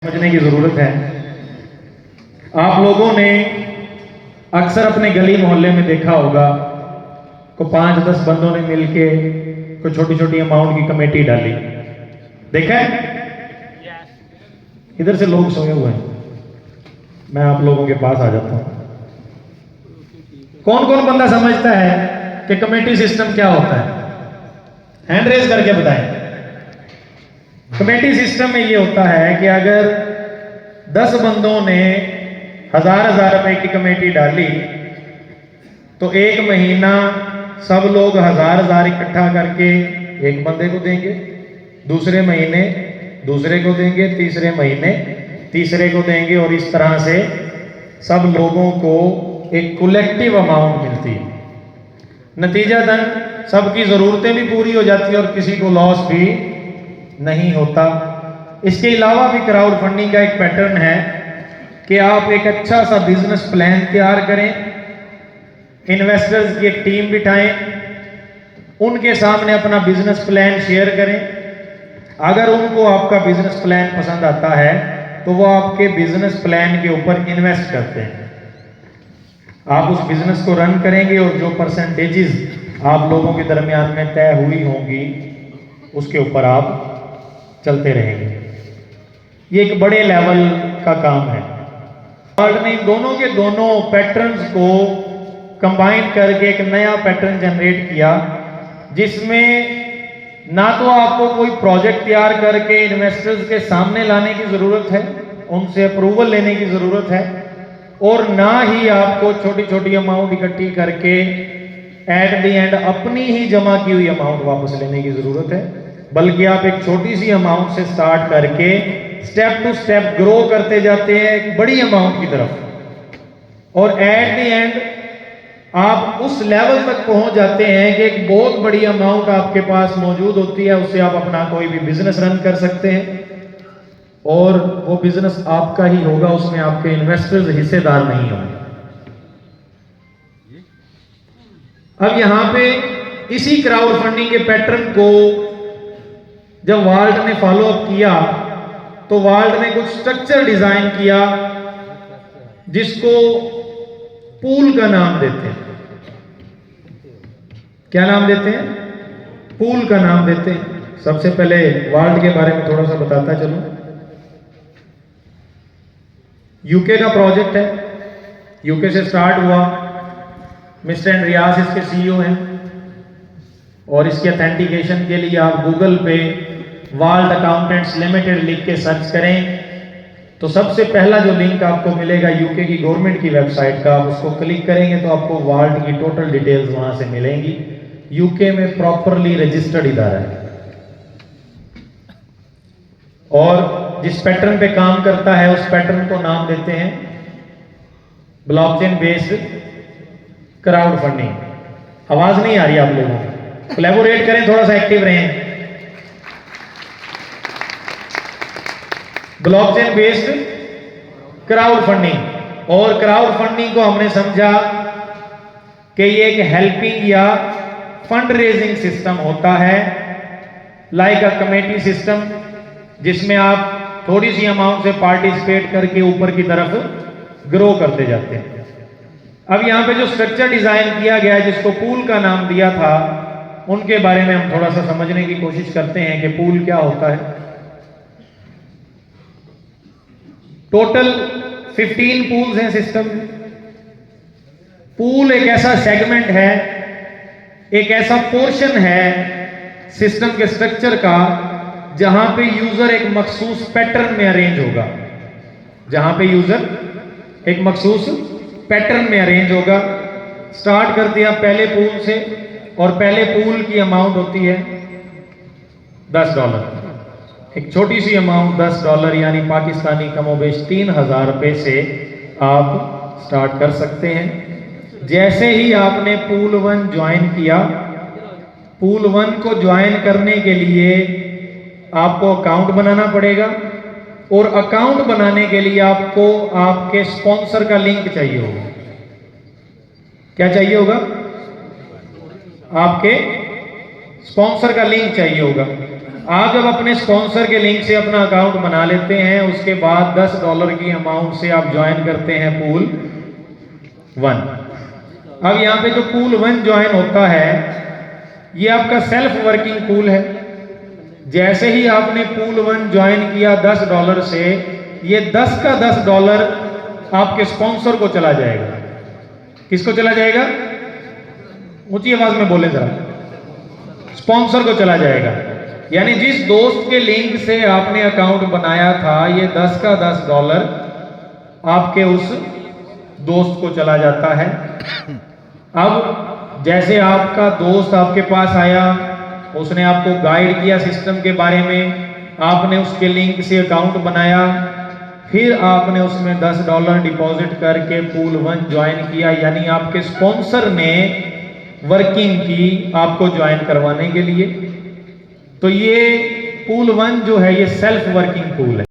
समझने की ज़रूरत है। आप लोगों ने अक्सर अपने गली मोहल्ले में देखा होगा को 5-10 बंदों ने मिलके कोई छोटी छोटी अमाउंट की कमेटी डाली। देखा है? इधर से लोग सोए हुए हैं, मैं आप लोगों के पास आ जाता हूं। कौन कौन बंदा समझता है कि कमेटी सिस्टम क्या होता है? हैंड रेज करके बताएं। कमेटी सिस्टम में ये होता है कि अगर 10 बंदों ने 1000 रुपए की कमेटी डाली तो एक महीना सब लोग 1000 इकट्ठा करके एक बंदे को देंगे, दूसरे महीने दूसरे को देंगे, तीसरे महीने तीसरे को देंगे, और इस तरह से सब लोगों को एक कलेक्टिव अमाउंट मिलती है। नतीजतन सबकी ज़रूरतें भी पूरी हो जाती है और किसी को लॉस भी नहीं होता। इसके अलावा भी क्राउड फंडिंग का एक पैटर्न है कि आप एक अच्छा सा बिजनेस प्लान तैयार करें, इन्वेस्टर्स की एक टीम बिठाएं, उनके सामने अपना बिजनेस प्लान शेयर करें। अगर उनको आपका बिजनेस प्लान पसंद आता है तो वो आपके बिजनेस प्लान के ऊपर इन्वेस्ट करते हैं। आप उस बिजनेस को रन करेंगे और जो परसेंटेजेस आप लोगों के दरमियान में तय हुई होंगी उसके ऊपर आप चलते रहेंगे। ये एक बड़े लेवल का काम है। वर्ल्ड ने इन दोनों के दोनों पैटर्न्स को कंबाइन करके एक नया पैटर्न जनरेट किया, जिसमें ना तो आपको कोई प्रोजेक्ट तैयार करके इन्वेस्टर्स के सामने लाने की ज़रूरत है, उनसे अप्रूवल लेने की ज़रूरत है, और ना ही आपको छोटी छोटी अमाउंट इकट्ठी करके एट द एंड अपनी ही जमा की हुई अमाउंट वापस लेने की ज़रूरत है, बल्कि आप एक छोटी सी अमाउंट से स्टार्ट करके स्टेप टू स्टेप ग्रो करते जाते हैं एक बड़ी अमाउंट की तरफ, और एट द एंड आप उस लेवल तक पहुंच जाते हैं कि एक बहुत बड़ी अमाउंट आपके पास मौजूद होती है। उससे आप अपना कोई भी बिजनेस रन कर सकते हैं और वो बिजनेस आपका ही होगा, उसमें आपके इन्वेस्टर्स हिस्सेदार नहीं होंगे। अब यहां पे इसी क्राउड फंडिंग के पैटर्न को जब वाल्ट ने फॉलो अप किया तो वाल्ट ने कुछ स्ट्रक्चर डिजाइन किया जिसको पूल का नाम देते हैं। क्या नाम देते हैं? पूल का नाम देते हैं। सबसे पहले वाल्ट के बारे में थोड़ा सा बताता चलो। यूके का प्रोजेक्ट है, यूके से स्टार्ट हुआ। मिस्टर एंड्रियास इसके सीईओ हैं, और इसके ऑथेंटिकेशन के लिए आप गूगल पे वाल्ट अकाउंटेंट्स लिमिटेड लिख के सर्च करें तो सबसे पहला जो लिंक आपको मिलेगा यूके की गवर्नमेंट की वेबसाइट का, आप उसको क्लिक करेंगे तो आपको वाल्ट की टोटल डिटेल्स वहां से मिलेंगी। यूके में प्रॉपरली रजिस्टर्ड इदारा है और जिस पैटर्न पे काम करता है उस पैटर्न को नाम देते हैं ब्लॉकचेन बेस्ड क्राउड फंडिंग। आवाज नहीं आ रही आप लोगों को? कोलैबोरेट करें, थोड़ा सा एक्टिव रहें। ब्लॉकचेन बेस्ड क्राउड फंडिंग, और क्राउड फंडिंग को हमने समझा कि ये एक हेल्पिंग या फंड रेजिंग सिस्टम होता है, लाइक अ कमेटी सिस्टम, जिसमें आप थोड़ी सी अमाउंट से पार्टिसिपेट करके ऊपर की तरफ ग्रो करते जाते हैं। अब यहां पे जो स्ट्रक्चर डिजाइन किया गया है जिसको पूल का नाम दिया था, उनके बारे में हम थोड़ा सा समझने की कोशिश करते हैं कि पूल क्या होता है। टोटल 15 पूल्स हैं सिस्टम में। पूल एक ऐसा सेगमेंट है, एक ऐसा पोर्शन है सिस्टम के स्ट्रक्चर का जहां पे यूजर एक मखसूस पैटर्न में अरेंज होगा, जहां पे यूजर एक मखसूस पैटर्न में अरेंज होगा। स्टार्ट करते हैं पहले पूल से, और पहले पूल की अमाउंट होती है $10। एक छोटी सी अमाउंट $10 यानी पाकिस्तानी कमोबेश 3000 रुपए से आप स्टार्ट कर सकते हैं। जैसे ही आपने पूल 1 ज्वाइन किया, पूल 1 को ज्वाइन करने के लिए आपको अकाउंट बनाना पड़ेगा, और अकाउंट बनाने के लिए आपको आपके स्पॉन्सर का लिंक चाहिए होगा। क्या चाहिए होगा? आपके स्पॉन्सर का लिंक चाहिए होगा। आप जब अपने स्पॉन्सर के लिंक से अपना अकाउंट बना लेते हैं, उसके बाद $10 की अमाउंट से आप ज्वाइन करते हैं पूल 1। अब यहाँ पे जो पूल 1 ज्वाइन होता है, ये आपका सेल्फ वर्किंग पूल है। जैसे ही आपने पूल 1 ज्वाइन किया $10 से, ये 10 का $10 आपके स्पॉन्सर को चला जाएगा। किसको चला जाएगा? ऊंची आवाज में बोले जरा। स्पॉन्सर को चला जाएगा। यानी जिस दोस्त के लिंक से आपने अकाउंट बनाया था, ये 10 का $10 आपके उस दोस्त को चला जाता है। अब जैसे आपका दोस्त आपके पास आया, उसने आपको गाइड किया सिस्टम के बारे में, आपने उसके लिंक से अकाउंट बनाया, फिर आपने उसमें $10 डिपॉजिट करके पूल 1 ज्वाइन किया। यानी आपके स्पॉन्सर ने वर्किंग की आपको ज्वाइन करवाने के लिए। तो ये पूल 1 जो है, ये सेल्फ वर्किंग पूल है।